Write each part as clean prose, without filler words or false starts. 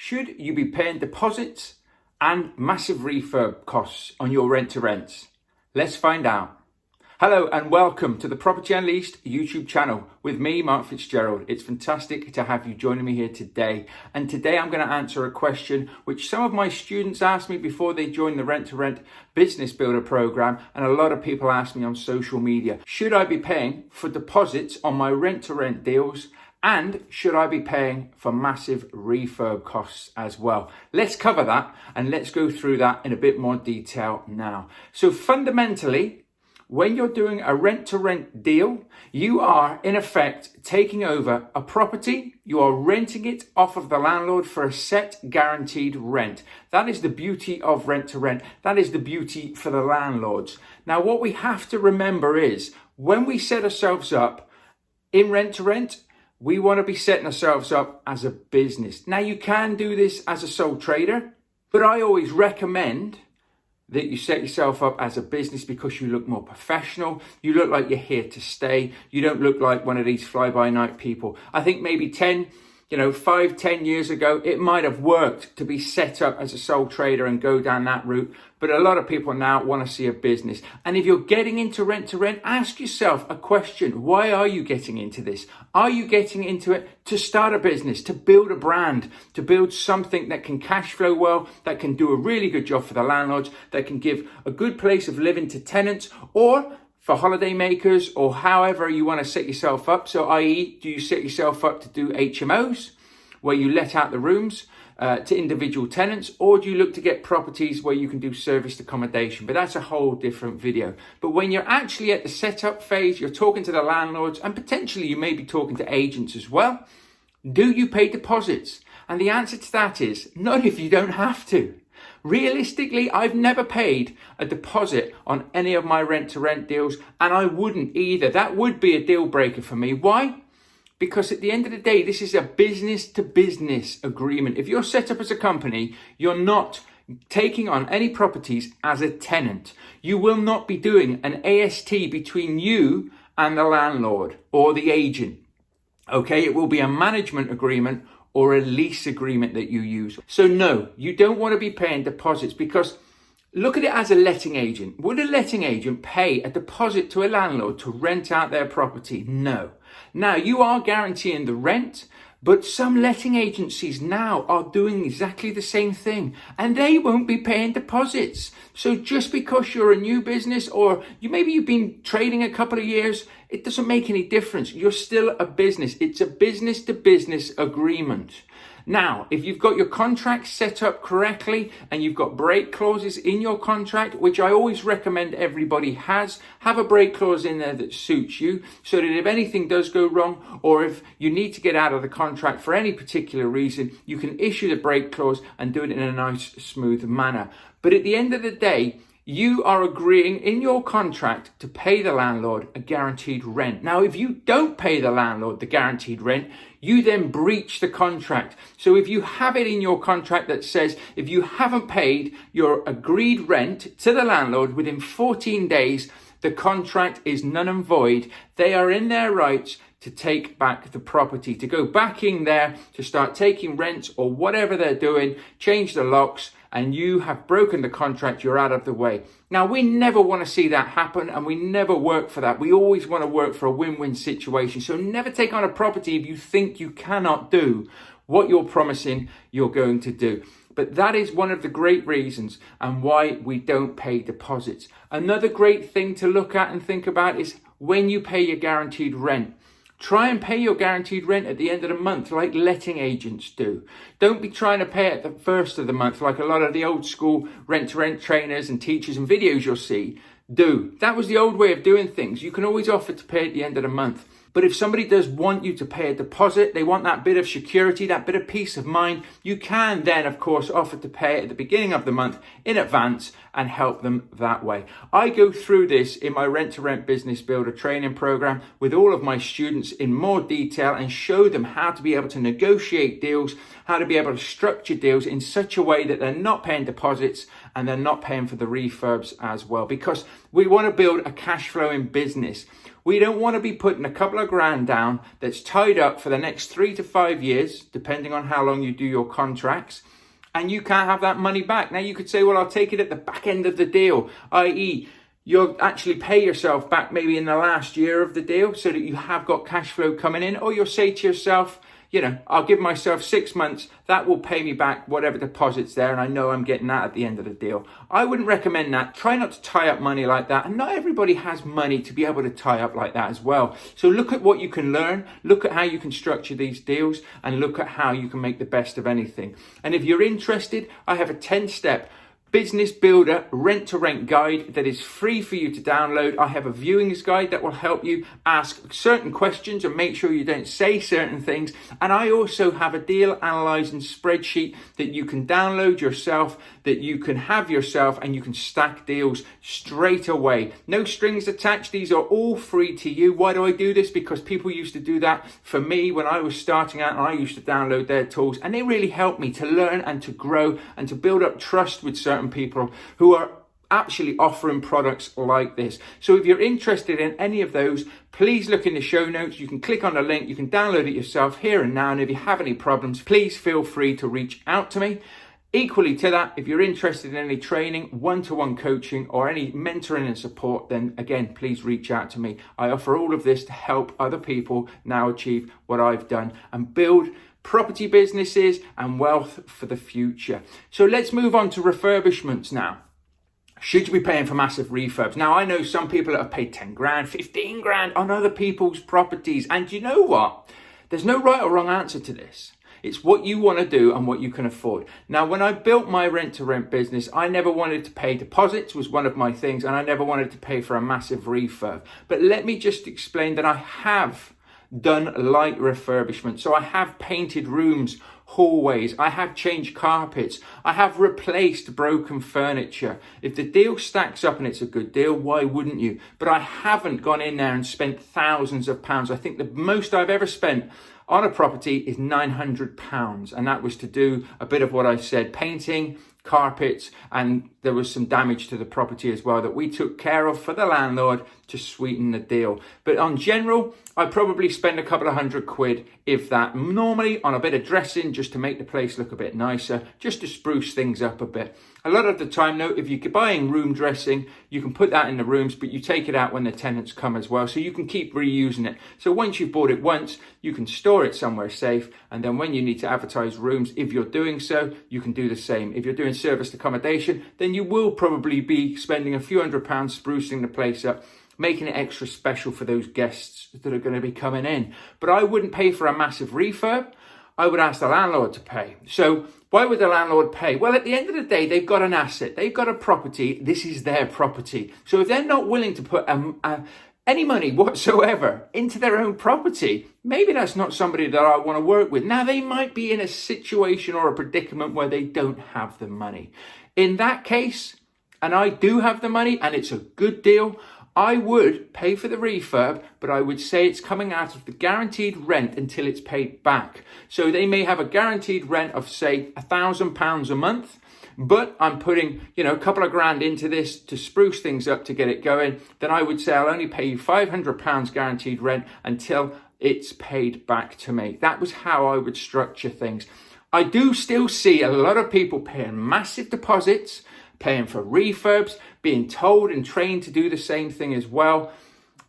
Should you be paying deposits and massive refurb costs on your rent-to-rents? Let's find out. Hello and welcome to the Property Unleashed YouTube channel with me, Mark Fitzgerald. It's fantastic to have you joining me here today. And today I'm going to answer a question which some of my students asked me before they joined the Rent-to-Rent Business Builder program, and a lot of people ask me on social media. Should I be paying for deposits on my rent-to-rent deals? And should I be paying for massive refurb costs as well? Let's cover that and let's go through that in a bit more detail now. So fundamentally, when you're doing a rent-to-rent deal, you are in effect taking over a property. You are renting it off of the landlord for a set guaranteed rent. That is the beauty of rent-to-rent. That is the beauty for the landlords. Now, what we have to remember is when we set ourselves up in rent-to-rent, we want to be setting ourselves up as a business. Now, you can do this as a sole trader, but I always recommend that you set yourself up as a business because you look more professional. You look like you're here to stay. You don't look like one of these fly-by-night people. I think maybe 5, 10 years ago, it might have worked to be set up as a sole trader and go down that route. But a lot of people now want to see a business. And if you're getting into rent-to-rent, ask yourself a question. Why are you getting into this? Are you getting into it to start a business, to build a brand, to build something that can cash flow well, that can do a really good job for the landlords, that can give a good place of living to tenants, or for holiday makers, or however you want to set yourself up? So i.e., do you set yourself up to do HMOs, where you let out the rooms to individual tenants, or do you look to get properties where you can do serviced accommodation? But that's a whole different video. But when you're actually at the setup phase, you're talking to the landlords, and potentially you may be talking to agents as well. Do you pay deposits? And the answer to that is not if you don't have to. Realistically, I've never paid a deposit on any of my rent-to-rent deals, and I wouldn't either. That would be a deal breaker for me. Why? Because at the end of the day, this is a business-to-business agreement. If you're set up as a company, you're not taking on any properties as a tenant. You will not be doing an AST between you and the landlord or the agent. Okay, it will be a management agreement or a lease agreement that you use. So no, you don't want to be paying deposits, because look at it as a letting agent. Would a letting agent pay a deposit to a landlord to rent out their property? No. Now, you are guaranteeing the rent, but some letting agencies now are doing exactly the same thing, and they won't be paying deposits. So just because you're a new business, or maybe you've been trading a couple of years, it doesn't make any difference. You're still a business. It's a business-to-business agreement. Now, if you've got your contract set up correctly and you've got break clauses in your contract, which I always recommend everybody have a break clause in there that suits you, so that if anything does go wrong, or if you need to get out of the contract for any particular reason, you can issue the break clause and do it in a nice, smooth manner. But at the end of the day, you are agreeing in your contract to pay the landlord a guaranteed rent. Now, if you don't pay the landlord the guaranteed rent, you then breach the contract. So if you have it in your contract that says if you haven't paid your agreed rent to the landlord within 14 days, the contract is null and void. They are in their rights to take back the property, to go back in there, to start taking rents or whatever they're doing, change the locks, and you have broken the contract, you're out of the way. Now, we never want to see that happen, and we never work for that. We always want to work for a win-win situation. So never take on a property if you think you cannot do what you're promising you're going to do. But that is one of the great reasons and why we don't pay deposits. Another great thing to look at and think about is when you pay your guaranteed rent. Try and pay your guaranteed rent at the end of the month like letting agents do. Don't be trying to pay it at the first of the month like a lot of the old school rent-to-rent trainers and teachers and videos you'll see do. That was the old way of doing things. You can always offer to pay at the end of the month. But if somebody does want you to pay a deposit, they want that bit of security, that bit of peace of mind, you can then, of course, offer to pay it at the beginning of the month in advance and help them that way. I go through this in my Rent-to-Rent Business Builder training program with all of my students in more detail and show them how to be able to negotiate deals, how to be able to structure deals in such a way that they're not paying deposits and they're not paying for the refurbs as well. Because we want to build a cash flowing business. We don't want to be putting a couple of grand down that's tied up for the next 3 to 5 years, depending on how long you do your contracts, and you can't have that money back. Now you could say, well, I'll take it at the back end of the deal, i.e. you'll actually pay yourself back maybe in the last year of the deal so that you have got cash flow coming in, or you'll say to yourself, you know, I'll give myself 6 months, that will pay me back whatever deposit's there, and I know I'm getting that at the end of the deal. I wouldn't recommend that. Try not to tie up money like that, and not everybody has money to be able to tie up like that as well. So look at what you can learn, look at how you can structure these deals, and look at how you can make the best of anything. And if you're interested, I have a 10-step business builder rent-to-rent guide that is free for you to download. I have a viewings guide that will help you ask certain questions and make sure you don't say certain things. And I also have a deal analyzing spreadsheet that you can download yourself, that you can have yourself, and you can stack deals straight away. No strings attached. These are all free to you. Why do I do this? Because people used to do that for me when I was starting out, and I used to download their tools, and they really helped me to learn and to grow and to build up trust with certain people who are actually offering products like this. So if you're interested in any of those, please look in the show notes. You can click on the link, you can download it yourself here and now, and if you have any problems, please feel free to reach out to me. Equally to that, if you're interested in any training, one-to-one coaching, or any mentoring and support, then again, please reach out to me. I offer all of this to help other people now achieve what I've done and build property businesses and wealth for the future. So let's move on to refurbishments now. Should you be paying for massive refurbs? Now, I know some people that have paid 10 grand, 15 grand on other people's properties. And you know what? There's no right or wrong answer to this. It's what you want to do and what you can afford. Now, when I built my rent-to-rent business, I never wanted to pay deposits, was one of my things, and I never wanted to pay for a massive refurb. But let me just explain that I have done light refurbishment. So I have painted rooms, hallways, I have changed carpets, I have replaced broken furniture. If the deal stacks up and it's a good deal, why wouldn't you? But I haven't gone in there and spent thousands of pounds. I think the most I've ever spent on a property is £900, and that was to do a bit of what I said, painting, carpets, and there was some damage to the property as well that we took care of for the landlord to sweeten the deal. But on general, I probably spend a couple of £100, if that, normally on a bit of dressing just to make the place look a bit nicer, just to spruce things up a bit. A lot of the time though, if you're buying room dressing, you can put that in the rooms, but you take it out when the tenants come as well, so you can keep reusing it. So once you've bought it once, you can store it somewhere safe, and then when you need to advertise rooms, if you're doing so, you can do the same. If you're doing serviced accommodation, then you will probably be spending a few £100 sprucing the place up, making it extra special for those guests that are going to be coming in. But I wouldn't pay for a massive refurb. I would ask the landlord to pay. So why would the landlord pay? Well, at the end of the day, they've got an asset. They've got a property. This is their property. So if they're not willing to put any money whatsoever into their own property, maybe that's not somebody that I want to work with. Now, they might be in a situation or a predicament where they don't have the money. In that case, and I do have the money and it's a good deal, I would pay for the refurb, but I would say it's coming out of the guaranteed rent until it's paid back. So they may have a guaranteed rent of, say, £1,000 a month, but I'm putting, a couple of grand into this to spruce things up to get it going. Then I would say I'll only pay you £500 guaranteed rent until it's paid back to me. That was how I would structure things. I do still see a lot of people paying massive deposits, paying for refurbs, being told and trained to do the same thing as well.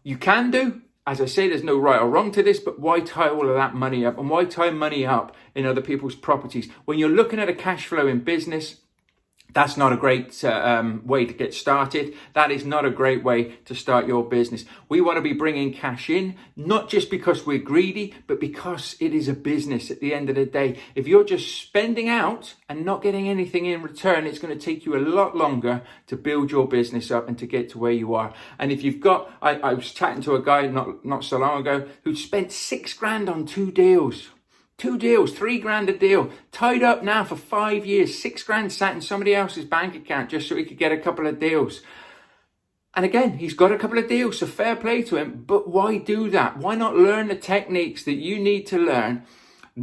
You can do, as I say, there's no right or wrong to this, but why tie all of that money up? And why tie money up in other people's properties? When you're looking at a cash flow in business, that's not a great way to get started. That is not a great way to start your business. We want to be bringing cash in, not just because we're greedy, but because it is a business at the end of the day. If you're just spending out and not getting anything in return, it's going to take you a lot longer to build your business up and to get to where you are. And if you've got, I was chatting to a guy not so long ago who spent £6,000 on 2 deals. 2 deals, £3 grand a deal, tied up now for 5 years, £6,000 sat in somebody else's bank account just so he could get a couple of deals. And again, he's got a couple of deals, so fair play to him. But why do that? Why not learn the techniques that you need to learn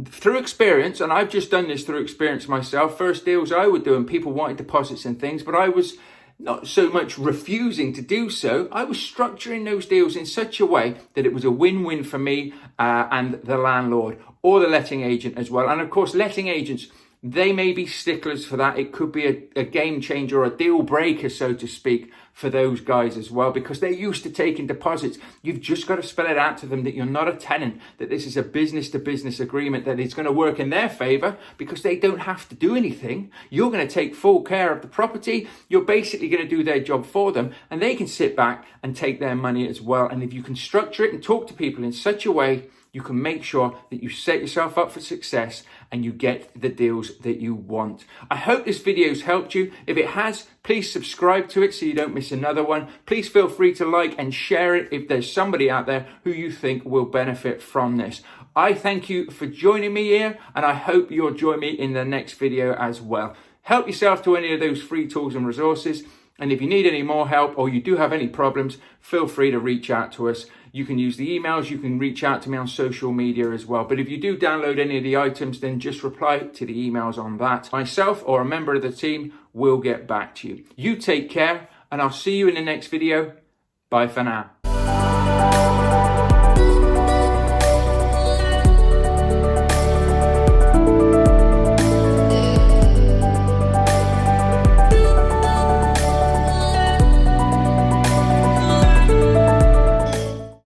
through experience? And I've just done this through experience myself. First deals I would do, and people wanted deposits and things, but I was not so much refusing to do so. I was structuring those deals in such a way that it was a win-win for me and the landlord, or the letting agent as well. And of course, letting agents, they may be sticklers for that. It could be a game changer or a deal breaker, so to speak, for those guys as well, because they're used to taking deposits. You've just got to spell it out to them that you're not a tenant, that this is a business to business agreement, that it's going to work in their favor because they don't have to do anything. You're going to take full care of the property. You're basically going to do their job for them, and they can sit back and take their money as well. And if you can structure it and talk to people in such a way, you can make sure that you set yourself up for success and you get the deals that you want. I hope this video's helped you. If it has, please subscribe to it so you don't miss another one. Please feel free to like and share it if there's somebody out there who you think will benefit from this. I thank you for joining me here, and I hope you'll join me in the next video as well. Help yourself to any of those free tools and resources. And if you need any more help or you do have any problems, feel free to reach out to us. You can use the emails, you can reach out to me on social media as well. But if you do download any of the items, then just reply to the emails on that. Myself or a member of the team will get back to you. You take care, and I'll see you in the next video. Bye for now.